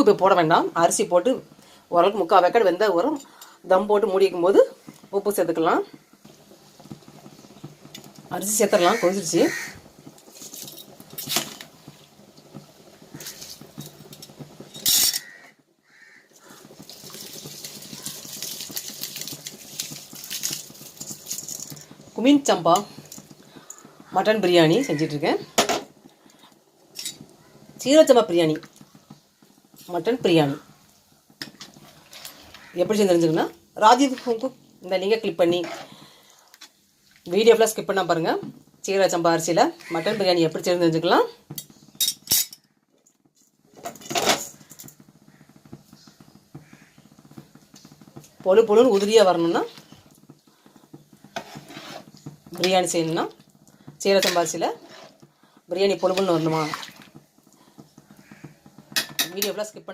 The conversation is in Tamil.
உப்பு இப்போ போட வேண்டாம். அரிசி போட்டு ஓரளவுக்கு 3/4 வேக்காடு வெந்த வரும். தம் போட்டு மூடி வைக்கும்போது உப்பு சேர்த்துக்கலாம். அரிசி சேர்த்துடலாம். கொதிச்சிருச்சு. குமின் சம்பா மட்டன் பிரியாணி செஞ்சிட்ருக்கேன். சீரக சம்பா பிரியாணி, மட்டன் பிரியாணி எப்படி செஞ்சு தெரிஞ்சுக்கன்னா ராஜீவ் குக் இந்த லிங்கை கிளிக் பண்ணி வீடியோ ஃபுல்லாக ஸ்கிப் பண்ணால் பாருங்கள். சீரக சம்பா அரிசியில் மட்டன் பிரியாணி எப்படி செஞ்சு தெரிஞ்சுக்கலாம். பொழு பொழுன்னு உதிரியாக வரணும்னா பிரியாணி செய்யணும்னா சீரக சம்பா அரிசியில் பிரியாணி பொழுன்னு வரணுமா? வீடியோ ஃபுல்லாக ஸ்கிப்